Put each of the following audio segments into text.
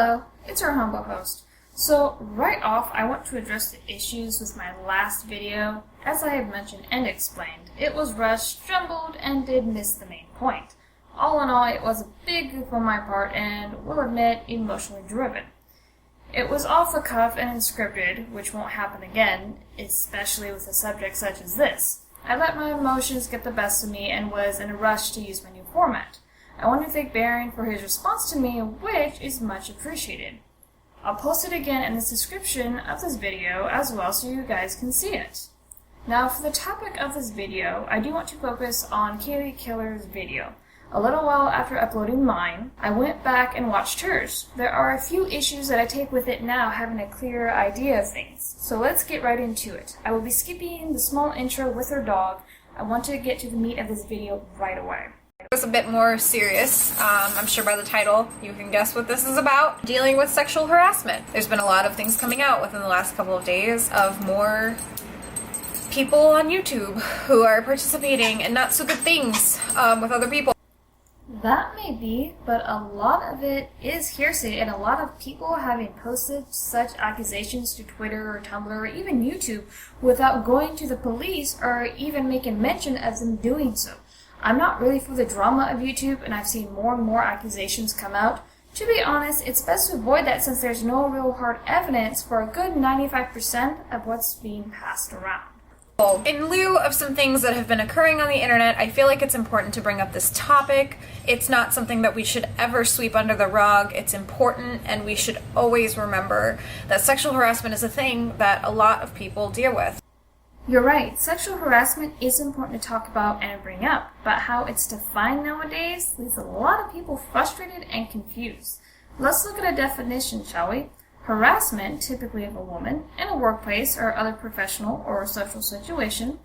Hello, it's your humble host. So right off, I want to address the issues with my last video. As I have mentioned and explained, it was rushed, jumbled, and did miss the main point. All in all, it was a big goof on my part and, will admit, emotionally driven. It was off the cuff and unscripted, which won't happen again, especially with a subject such as this. I let my emotions get the best of me and was in a rush to use my new format. I want to thank Baron for his response to me, which is much appreciated. I'll post it again in the description of this video as well so you guys can see it. Now for the topic of this video, I do want to focus on Kaylee Killer's video. A little while after uploading mine, I went back and watched hers. There are a few issues that I take with it now having a clearer idea of things. So let's get right into it. I will be skipping the small intro with her dog. I want to get to the meat of this video right away. It's a bit more serious. I'm sure by the title you can guess what this is about. Dealing with sexual harassment. There's been a lot of things coming out within the last couple of days of more people on YouTube who are participating in not so good things with other people. That may be, but a lot of it is hearsay, and a lot of people having posted such accusations to Twitter or Tumblr or even YouTube without going to the police or even making mention of them doing so. I'm not really for the drama of YouTube, and I've seen more and more accusations come out. To be honest, it's best to avoid that since there's no real hard evidence for a good 95% of what's being passed around. In lieu of some things that have been occurring on the internet, I feel like it's important to bring up this topic. It's not something that we should ever sweep under the rug. It's important, and we should always remember that sexual harassment is a thing that a lot of people deal with. You're right, sexual harassment is important to talk about and bring up, but how it's defined nowadays leaves a lot of people frustrated and confused. Let's look at a definition, shall we? Harassment, typically of a woman, in a workplace or other professional or social situation,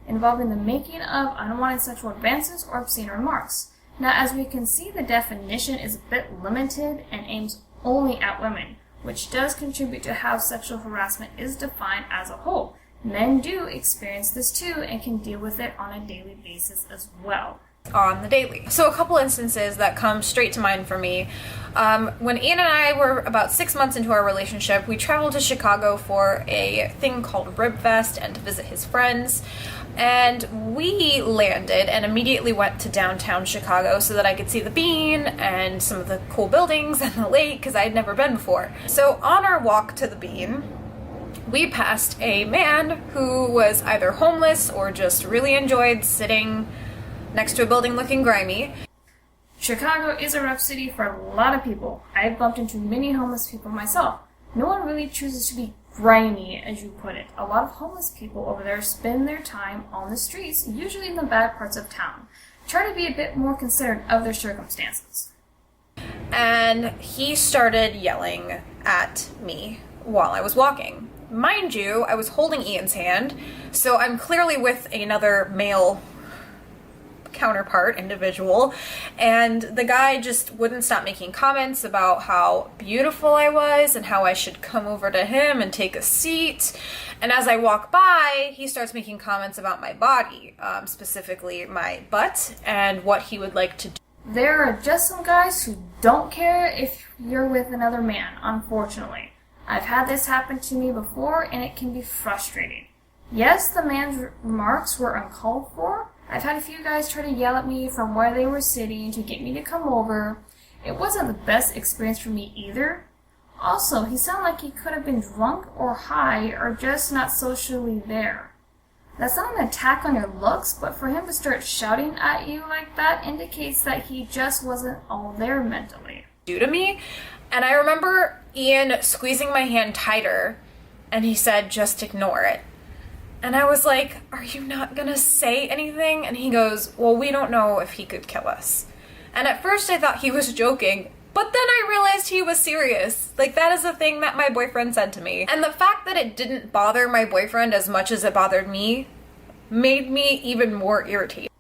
involving the making of unwanted sexual advances or obscene remarks. Now, as we can see, the definition is a bit limited and aims only at women, which does contribute to how sexual harassment is defined as a whole. Men do experience this too and can deal with it on a daily basis as well. On the daily. So a couple instances that come straight to mind for me. When Ian and I were about 6 months into our relationship, we traveled to Chicago for a thing called Ribfest and to visit his friends. And we landed and immediately went to downtown Chicago so that I could see the Bean and some of the cool buildings and the lake because I had never been before. So on our walk to the Bean, we passed a man who was either homeless or just really enjoyed sitting next to a building looking grimy. Chicago is a rough city for a lot of people. I've bumped into many homeless people myself. No one really chooses to be grimy, as you put it. A lot of homeless people over there spend their time on the streets, usually in the bad parts of town. Try to be a bit more considerate of their circumstances. And he started yelling at me while I was walking. Mind you, I was holding Ian's hand, so I'm clearly with another male counterpart individual, and the guy just wouldn't stop making comments about how beautiful I was and how I should come over to him and take a seat. And as I walk by, he starts making comments about my body, specifically my butt, and what he would like to do. There are just some guys who don't care if you're with another man, unfortunately. I've had this happen to me before, and it can be frustrating. Yes, the man's remarks were uncalled for. I've had a few guys try to yell at me from where they were sitting to get me to come over. It wasn't the best experience for me either. Also, he sounded like he could have been drunk or high or just not socially there. That's not an attack on your looks, but for him to start shouting at you like that indicates that he just wasn't all there mentally. To me, and I remember Ian squeezing my hand tighter, and he said, "Just ignore it." And I was like, "Are you not gonna say anything?" And he goes, "Well, we don't know if he could kill us." And at first I thought he was joking, but then I realized he was serious. Like, that is a thing that my boyfriend said to me. And the fact that it didn't bother my boyfriend as much as it bothered me made me even more irritated.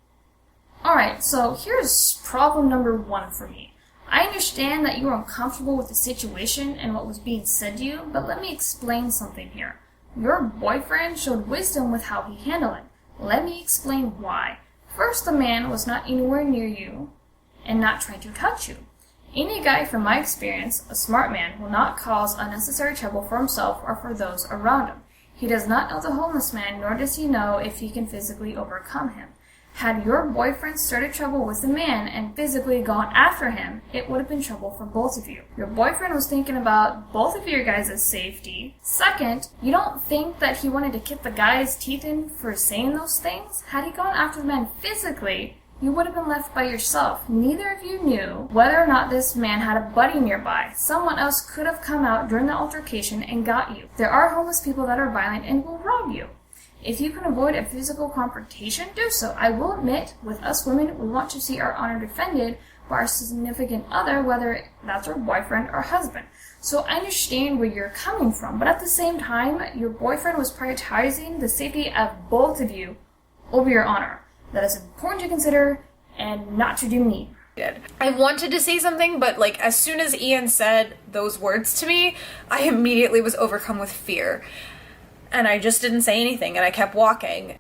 Alright, so here's problem number one for me. I understand that you were uncomfortable with the situation and what was being said to you, but let me explain something here. Your boyfriend showed wisdom with how he handled it. Let me explain why. First, the man was not anywhere near you and not trying to touch you. Any guy, from my experience, a smart man, will not cause unnecessary trouble for himself or for those around him. He does not know the homeless man, nor does he know if he can physically overcome him. Had your boyfriend started trouble with the man and physically gone after him, it would have been trouble for both of you. Your boyfriend was thinking about both of your guys' safety. Second, you don't think that he wanted to kick the guy's teeth in for saying those things? Had he gone after the man physically, you would have been left by yourself. Neither of you knew whether or not this man had a buddy nearby. Someone else could have come out during the altercation and got you. There are homeless people that are violent and will rob you. If you can avoid a physical confrontation, do so. I will admit, with us women, we want to see our honor defended by our significant other, whether that's our boyfriend or husband. So I understand where you're coming from, but at the same time, your boyfriend was prioritizing the safety of both of you over your honor. That is important to consider and not to demean. I wanted to say something, but as soon as Ian said those words to me, I immediately was overcome with fear. And I just didn't say anything, and I kept walking.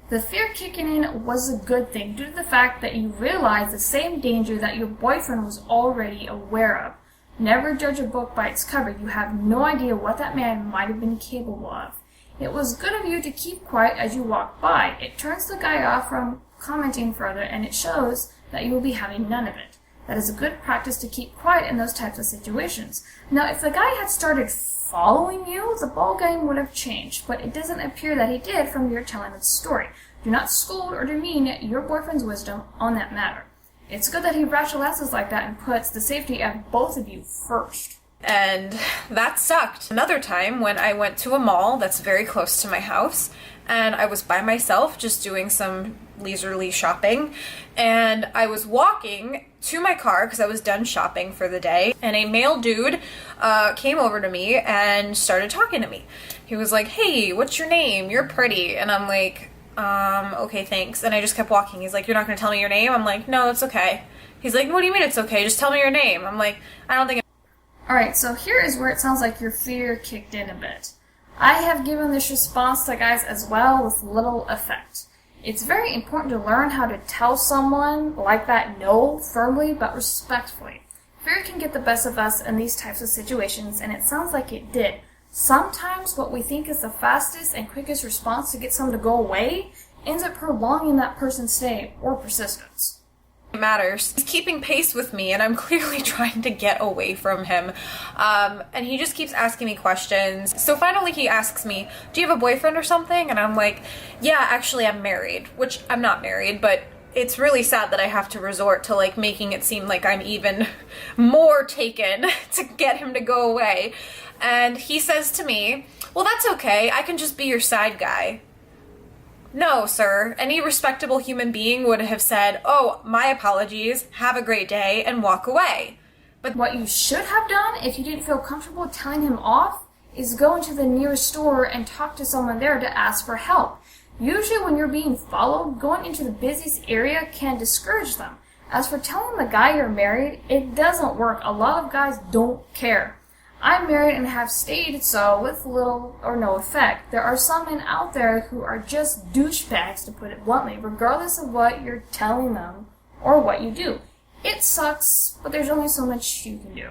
The fear kicking in was a good thing due to the fact that you realized the same danger that your boyfriend was already aware of. Never judge a book by its cover. You have no idea what that man might have been capable of. It was good of you to keep quiet as you walked by. It turns the guy off from commenting further, and it shows that you will be having none of it. That is a good practice to keep quiet in those types of situations. Now, if the guy had started following you, the ball game would have changed, but it doesn't appear that he did from your telling of the story. Do not scold or demean your boyfriend's wisdom on that matter. It's good that he rationalizes like that and puts the safety of both of you first. And that sucked. Another time when I went to a mall that's very close to my house, and I was by myself just doing some leisurely shopping, and I was walking to my car because I was done shopping for the day, and a male dude came over to me and started talking to me. He was like, "Hey, what's your name? You're pretty." And I'm like, okay, thanks. And I just kept walking. He's like, "You're not going to tell me your name?" I'm like, "No, it's okay." He's like, "What do you mean it's okay? Just tell me your name." I'm like, "I don't think Alright, so here is where it sounds like your fear kicked in a bit. I have given this response to guys as well with little effect. It's very important to learn how to tell someone like that no firmly but respectfully. Fear can get the best of us in these types of situations, and it sounds like it did. Sometimes what we think is the fastest and quickest response to get someone to go away ends up prolonging that person's stay or persistence. matters. He's keeping pace with me, and I'm clearly trying to get away from him. And he just keeps asking me questions. So finally he asks me, "Do you have a boyfriend or something?" And I'm like, "Yeah, actually I'm married," which I'm not married, but it's really sad that I have to resort to making it seem like I'm even more taken to get him to go away. And he says to me, "Well, that's okay. I can just be your side guy." No, sir. Any respectable human being would have said, "Oh, my apologies, have a great day," and walk away. But what you should have done, if you didn't feel comfortable telling him off, is go into the nearest store and talk to someone there to ask for help. Usually when you're being followed, going into the busiest area can discourage them. As for telling the guy you're married, it doesn't work. A lot of guys don't care. I'm married and have stayed so with little or no effect. There are some men out there who are just douchebags, to put it bluntly, regardless of what you're telling them or what you do. It sucks, but there's only so much you can do.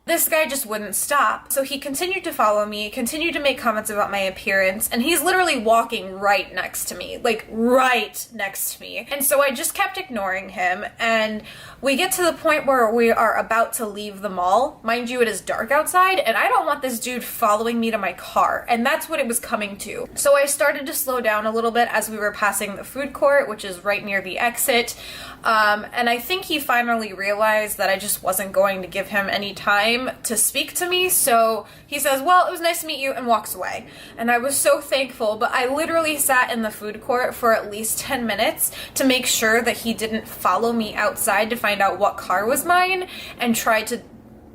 This guy just wouldn't stop. So he continued to follow me, continued to make comments about my appearance, and he's literally walking right next to me. Right next to me. And so I just kept ignoring him, and we get to the point where we are about to leave the mall. Mind you, it is dark outside, and I don't want this dude following me to my car, and that's what it was coming to. So I started to slow down a little bit as we were passing the food court, which is right near the exit, and I think he finally realized that I just wasn't going to give him any time to speak to me, so he says, "Well, it was nice to meet you," and walks away. And I was so thankful, but I literally sat in the food court for at least 10 minutes to make sure that he didn't follow me outside to find out what car was mine and try to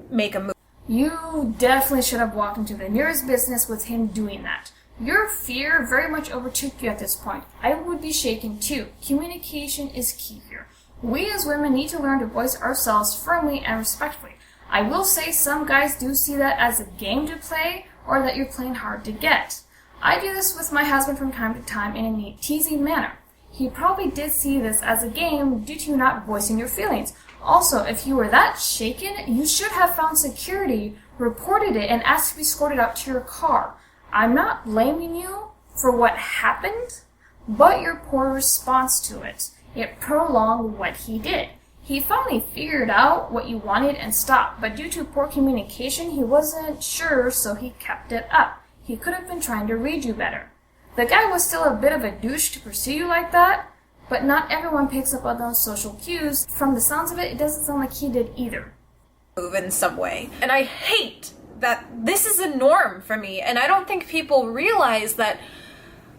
make a move. You definitely should have walked into the nearest business with him doing that. Your fear very much overtook you at this point. I would be shaken too. Communication is key here. We as women need to learn to voice ourselves firmly and respectfully. I will say some guys do see that as a game to play, or that you're playing hard to get. I do this with my husband from time to time in a neat, teasing manner. He probably did see this as a game due to you not voicing your feelings. Also, if you were that shaken, you should have found security, reported it, and asked to be escorted out to your car. I'm not blaming you for what happened, but your poor response to it. It prolonged what he did. He finally figured out what you wanted and stopped, but due to poor communication, he wasn't sure, so he kept it up. He could have been trying to read you better. The guy was still a bit of a douche to pursue you like that, but not everyone picks up on those social cues. From the sounds of it, it doesn't sound like he did either. Move in some way. And I hate that this is a norm for me, and I don't think people realize that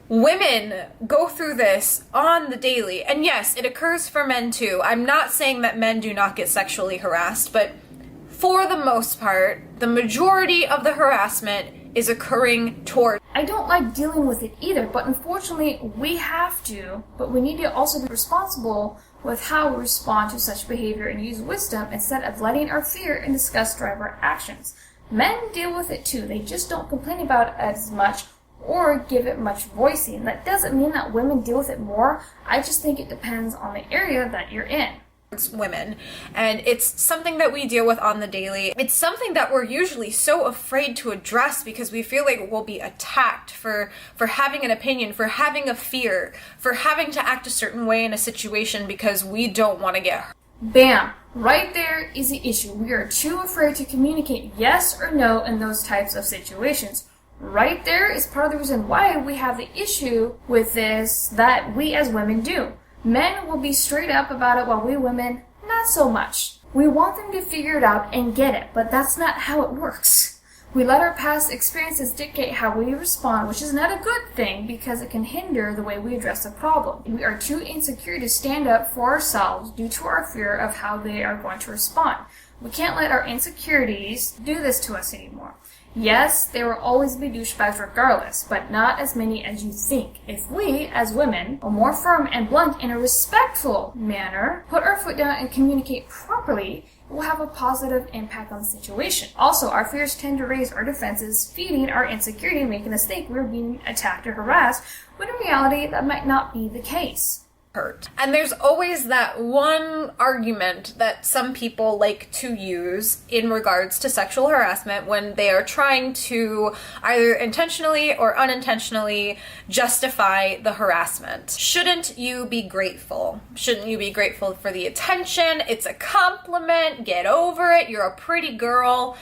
women go through this on the daily. And yes, it occurs for men too. I'm not saying that men do not get sexually harassed, but for the most part, the majority of the harassment is occurring toward. I don't like dealing with it either, but unfortunately we have to, but we need to also be responsible with how we respond to such behavior and use wisdom instead of letting our fear and disgust drive our actions. Men deal with it too, they just don't complain about it as much or give it much voicing. That doesn't mean that women deal with it more. I just think it depends on the area that you're in. It's women, and it's something that we deal with on the daily. It's something that we're usually so afraid to address because we feel like we'll be attacked for having an opinion, for having a fear, for having to act a certain way in a situation because we don't want to get hurt. Bam! Right there is the issue. We are too afraid to communicate yes or no in those types of situations. Right there is part of the reason why we have the issue with this that we as women do. Men will be straight up about it while we women, not so much. We want them to figure it out and get it, but that's not how it works. We let our past experiences dictate how we respond, which is not a good thing because it can hinder the way we address a problem. We are too insecure to stand up for ourselves due to our fear of how they are going to respond. We can't let our insecurities do this to us anymore. Yes, there will always be douchebags regardless, but not as many as you think. If we, as women, are more firm and blunt in a respectful manner, put our foot down and communicate properly, it will have a positive impact on the situation. Also, our fears tend to raise our defenses, feeding our insecurity and making us think we're being attacked or harassed, when in reality that might not be the case. Hurt. And there's always that one argument that some people like to use in regards to sexual harassment when they are trying to either intentionally or unintentionally justify the harassment. Shouldn't you be grateful? Shouldn't you be grateful for the attention? It's a compliment. Get over it. You're a pretty girl.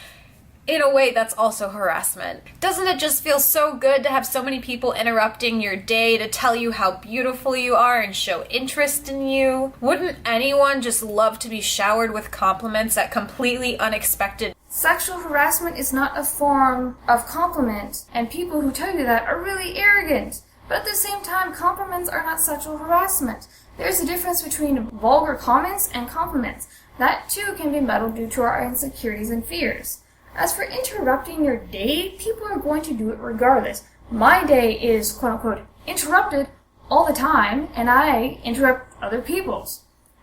In a way, that's also harassment. Doesn't it just feel so good to have so many people interrupting your day to tell you how beautiful you are and show interest in you? Wouldn't anyone just love to be showered with compliments at completely unexpected? Sexual harassment is not a form of compliment, and people who tell you that are really arrogant. But at the same time, compliments are not sexual harassment. There's a difference between vulgar comments and compliments. That too can be muddled due to our insecurities and fears. As for interrupting your day, people are going to do it regardless. My day is, quote-unquote, interrupted all the time, and I interrupt other people's.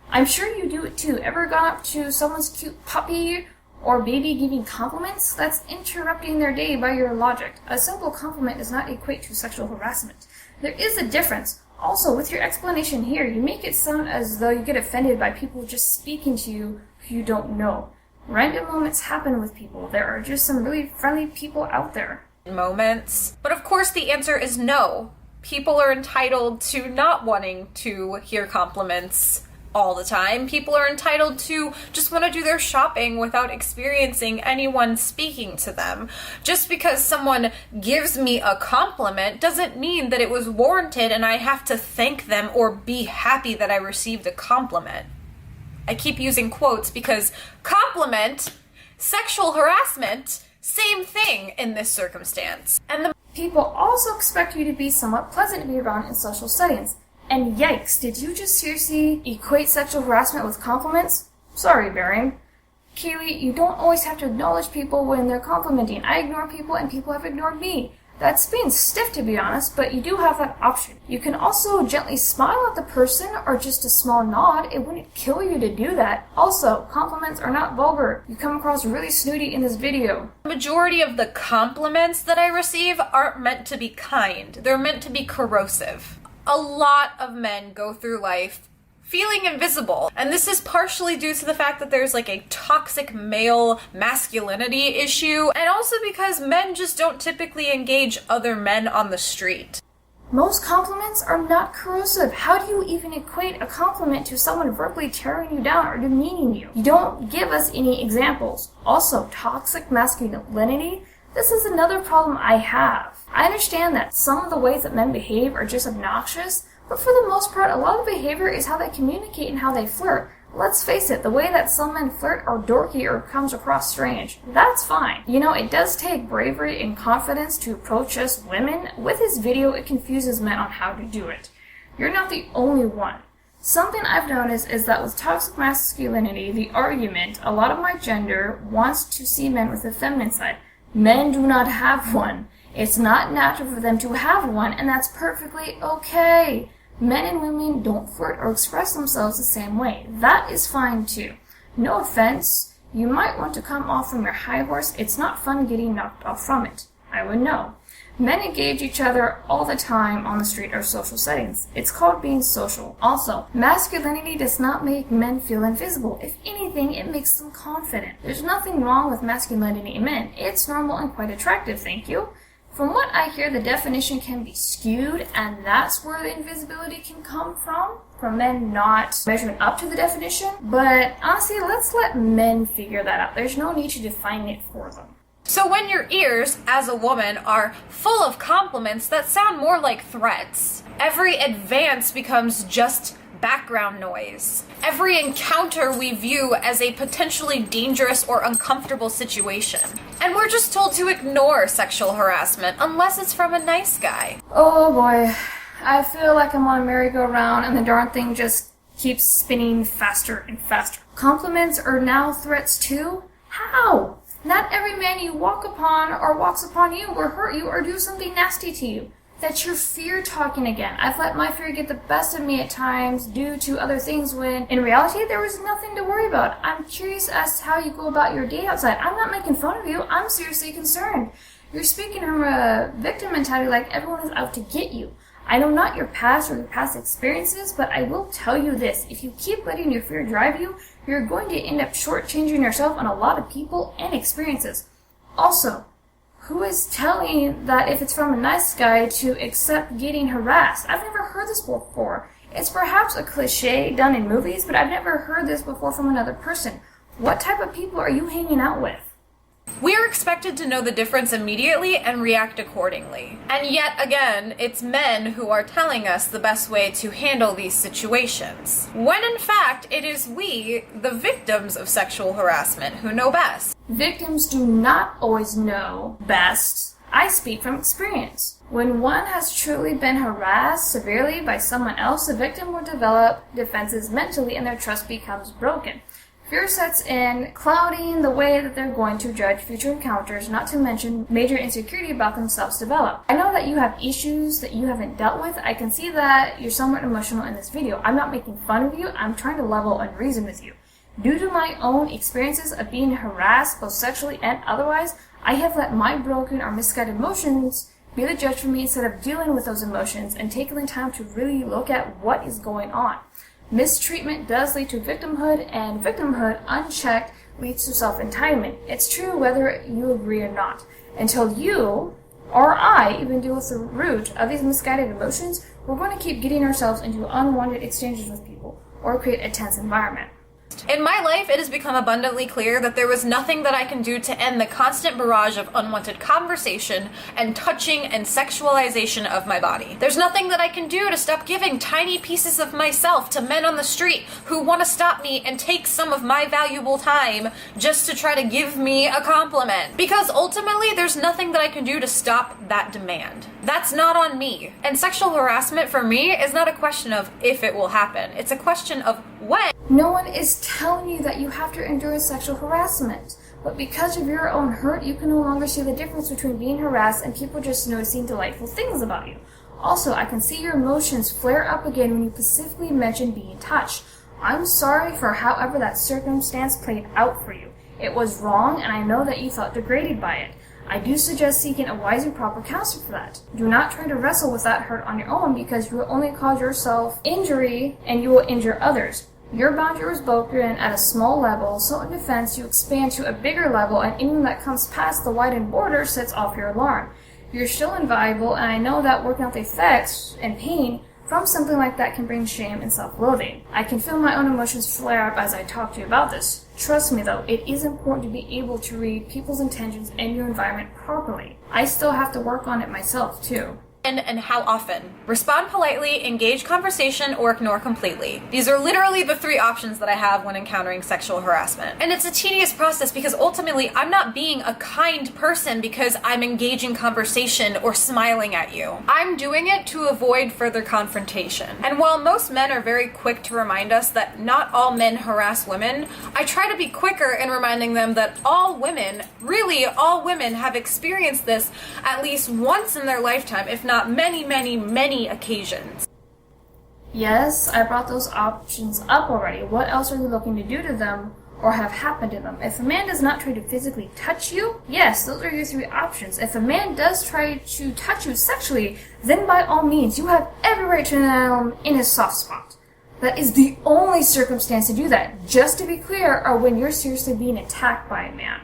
I'm sure you do it too. Ever gone up to someone's cute puppy or baby giving compliments? That's interrupting their day by your logic. A simple compliment does not equate to sexual harassment. There is a difference. Also, with your explanation here, you make it sound as though you get offended by people just speaking to you who you don't know. Random moments happen with people. There are just some really friendly people out there. Moments. But of course the answer is no. People are entitled to not wanting to hear compliments all the time. People are entitled to just want to do their shopping without experiencing anyone speaking to them. Just because someone gives me a compliment doesn't mean that it was warranted and I have to thank them or be happy that I received a compliment. I keep using quotes because compliment, sexual harassment, same thing in this circumstance. And the people also expect you to be somewhat pleasant to be around in social settings. And yikes, did you just seriously equate sexual harassment with compliments? Sorry, Baron. Kaylee, you don't always have to acknowledge people when they're complimenting. I ignore people and people have ignored me. That's being stiff, to be honest, but you do have that option. You can also gently smile at the person or just a small nod. It wouldn't kill you to do that. Also, compliments are not vulgar. You come across really snooty in this video. The majority of the compliments that I receive aren't meant to be kind. They're meant to be corrosive. A lot of men go through life feeling invisible. And this is partially due to the fact that there's like a toxic male masculinity issue, and also because men just don't typically engage other men on the street. Most compliments are not corrosive. How do you even equate a compliment to someone verbally tearing you down or demeaning you? You don't give us any examples. Also, toxic masculinity. This is another problem I have. I understand that some of the ways that men behave are just obnoxious, but for the most part, a lot of behavior is how they communicate and how they flirt. Let's face it, the way that some men flirt are dorky or comes across strange. That's fine. You know, it does take bravery and confidence to approach us women. With this video, it confuses men on how to do it. You're not the only one. Something I've noticed is that with toxic masculinity, the argument, a lot of my gender wants to see men with a feminine side. Men do not have one. It's not natural for them to have one, and that's perfectly okay. Men and women don't flirt or express themselves the same way. That is fine too. No offense, you might want to come off from your high horse. It's not fun getting knocked off from it. I would know. Men engage each other all the time on the street or social settings. It's called being social. Also, masculinity does not make men feel invisible. If anything, it makes them confident. There's nothing wrong with masculinity in men. It's normal and quite attractive, thank you. From what I hear, the definition can be skewed, and that's where the invisibility can come from men not measuring up to the definition. But honestly, let's let men figure that out. There's no need to define it for them. So when your ears, as a woman, are full of compliments that sound more like threats, every advance becomes just background noise. Every encounter we view as a potentially dangerous or uncomfortable situation. And we're just told to ignore sexual harassment unless it's from a nice guy. Oh boy, I feel like I'm on a merry-go-round and the darn thing just keeps spinning faster and faster. Compliments are now threats too? How? Not every man you walk upon or walks upon you will hurt you or do something nasty to you. That's your fear talking again. I've let my fear get the best of me at times due to other things when, in reality, there was nothing to worry about. I'm curious as to how you go about your day outside. I'm not making fun of you. I'm seriously concerned. You're speaking from a victim mentality like everyone is out to get you. I know not your past or your past experiences, but I will tell you this. If you keep letting your fear drive you, you're going to end up shortchanging yourself on a lot of people and experiences. Also, who is telling that if it's from a nice guy to accept getting harassed? I've never heard this before. It's perhaps a cliche done in movies, but I've never heard this before from another person. What type of people are you hanging out with? We are expected to know the difference immediately and react accordingly. And yet again, it's men who are telling us the best way to handle these situations. When in fact, it is we, the victims of sexual harassment, who know best. Victims do not always know best. I speak from experience. When one has truly been harassed severely by someone else, the victim will develop defenses mentally and their trust becomes broken. Fear sets in, clouding the way that they're going to judge future encounters, not to mention major insecurity about themselves develop. I know that you have issues that you haven't dealt with. I can see that you're somewhat emotional in this video. I'm not making fun of you. I'm trying to level and reason with you. Due to my own experiences of being harassed, both sexually and otherwise, I have let my broken or misguided emotions be the judge for me instead of dealing with those emotions and taking the time to really look at what is going on. Mistreatment does lead to victimhood, and victimhood unchecked leads to self-entitlement. It's true whether you agree or not. Until you or I even deal with the root of these misguided emotions, we're going to keep getting ourselves into unwanted exchanges with people or create a tense environment. In my life, it has become abundantly clear that there was nothing that I can do to end the constant barrage of unwanted conversation and touching and sexualization of my body. There's nothing that I can do to stop giving tiny pieces of myself to men on the street who want to stop me and take some of my valuable time just to try to give me a compliment. Because ultimately, there's nothing that I can do to stop that demand. That's not on me. And sexual harassment for me is not a question of if it will happen. It's a question of when. No one is telling you that you have to endure sexual harassment, but because of your own hurt, you can no longer see the difference between being harassed and people just noticing delightful things about you. Also, I can see your emotions flare up again when you specifically mention being touched. I'm sorry for however that circumstance played out for you. It was wrong, and I know that you felt degraded by it. I do suggest seeking a wise and proper counselor for that. Do not try to wrestle with that hurt on your own, because you will only cause yourself injury and you will injure others. Your boundary was broken at a small level, so in defense you expand to a bigger level, and anything that comes past the widened border sets off your alarm. You're still invaluable, and I know that working out the effects and pain from something like that can bring shame and self-loathing. I can feel my own emotions flare up as I talk to you about this. Trust me though, it is important to be able to read people's intentions and your environment properly. I still have to work on it myself too. And how often? Respond politely, engage conversation, or ignore completely. These are literally the 3 options that I have when encountering sexual harassment. And it's a tedious process because ultimately I'm not being a kind person because I'm engaging conversation or smiling at you. I'm doing it to avoid further confrontation. And while most men are very quick to remind us that not all men harass women, I try to be quicker in reminding them that all women, really all women, have experienced this at least once in their lifetime, if not many, many, many occasions. Yes, I brought those options up already. What else are you looking to do to them or have happened to them? If a man does not try to physically touch you, yes, those are your 3 options. If a man does try to touch you sexually, then by all means, you have every right to nail him in his soft spot. That is the only circumstance to do that, just to be clear, are when you're seriously being attacked by a man.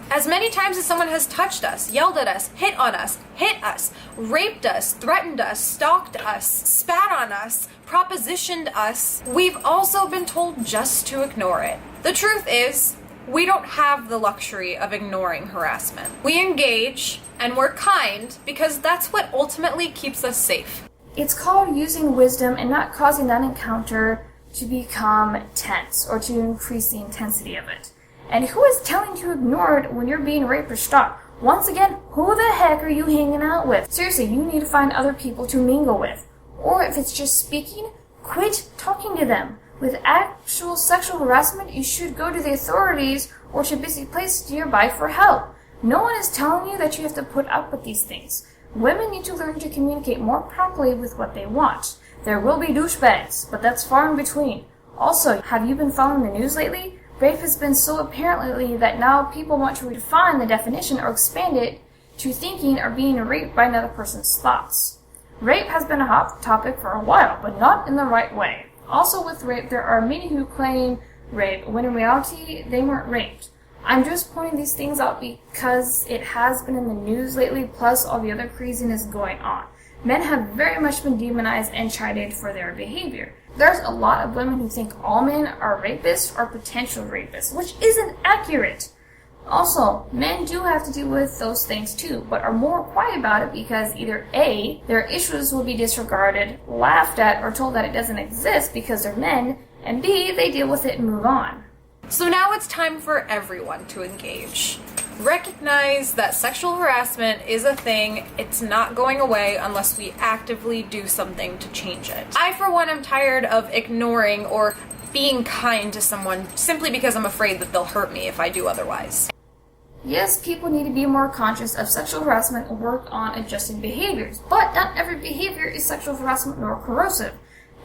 As many times as someone has touched us, yelled at us, hit us, raped us, threatened us, stalked us, spat on us, propositioned us, we've also been told just to ignore it. The truth is, we don't have the luxury of ignoring harassment. We engage, and we're kind, because that's what ultimately keeps us safe. It's called using wisdom and not causing that encounter to become tense or to increase the intensity of it. And who is telling you to ignore it when you're being raped or stalked? Once again, who the heck are you hanging out with? Seriously, you need to find other people to mingle with. Or if it's just speaking, quit talking to them. With actual sexual harassment, you should go to the authorities or to busy places nearby for help. No one is telling you that you have to put up with these things. Women need to learn to communicate more properly with what they want. There will be douchebags, but that's far in between. Also, have you been following the news lately? Rape has been so apparent lately that now people want to redefine the definition or expand it to thinking or being raped by another person's thoughts. Rape has been a hot topic for a while, but not in the right way. Also with rape, there are many who claim rape, when in reality, they weren't raped. I'm just pointing these things out because it has been in the news lately, plus all the other craziness going on. Men have very much been demonized and chided for their behavior. There's a lot of women who think all men are rapists or potential rapists, which isn't accurate. Also, men do have to deal with those things too, but are more quiet about it because either A, their issues will be disregarded, laughed at, or told that it doesn't exist because they're men, and B, they deal with it and move on. So now it's time for everyone to engage. Recognize that sexual harassment is a thing. It's not going away unless we actively do something to change it. I, for one, am tired of ignoring or being kind to someone simply because I'm afraid that they'll hurt me if I do otherwise. Yes, people need to be more conscious of sexual harassment and work on adjusting behaviors, but not every behavior is sexual harassment nor corrosive.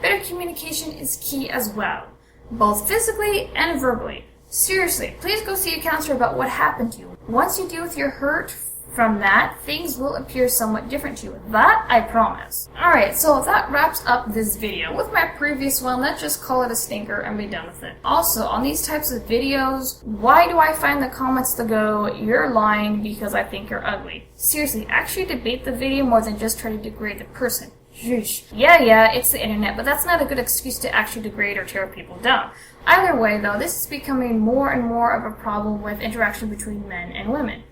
Better communication is key as well, both physically and verbally. Seriously, please go see a counselor about what happened to you. Once you deal with your hurt from that, things will appear somewhat different to you. That I promise. Alright, so that wraps up this video. With my previous one, let's just call it a stinker and be done with it. Also, on these types of videos, why do I find the comments to go, "You're lying because I think you're ugly"? Seriously, actually debate the video more than just try to degrade the person. Sheesh. Yeah, it's the internet, but that's not a good excuse to actually degrade or tear people down. Either way, though, this is becoming more and more of a problem with interaction between men and women.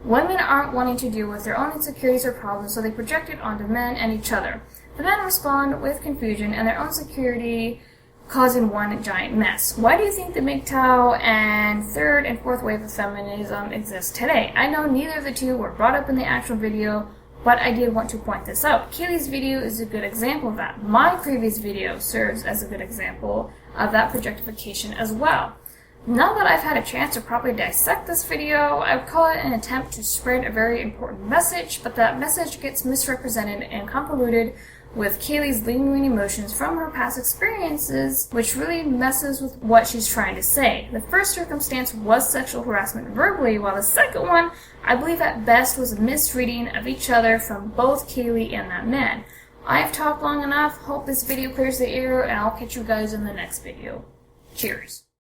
Women aren't wanting to deal with their own insecurities or problems, so they project it onto men and each other. The men respond with confusion and their own insecurity causing one giant mess. Why do you think the MGTOW and third and fourth wave of feminism exist today? I know neither of the two were brought up in the actual video, but I did want to point this out. Kaylee's video is a good example of that. My previous video serves as a good example of that projectification as well. Now that I've had a chance to properly dissect this video, I would call it an attempt to spread a very important message, but that message gets misrepresented and convoluted with Kaylee's lingering emotions from her past experiences, which really messes with what she's trying to say. The first circumstance was sexual harassment verbally, while the second one, I believe at best, was a misreading of each other from both Kaylee and that man. I've talked long enough. Hope this video clears the air, and I'll catch you guys in the next video. Cheers.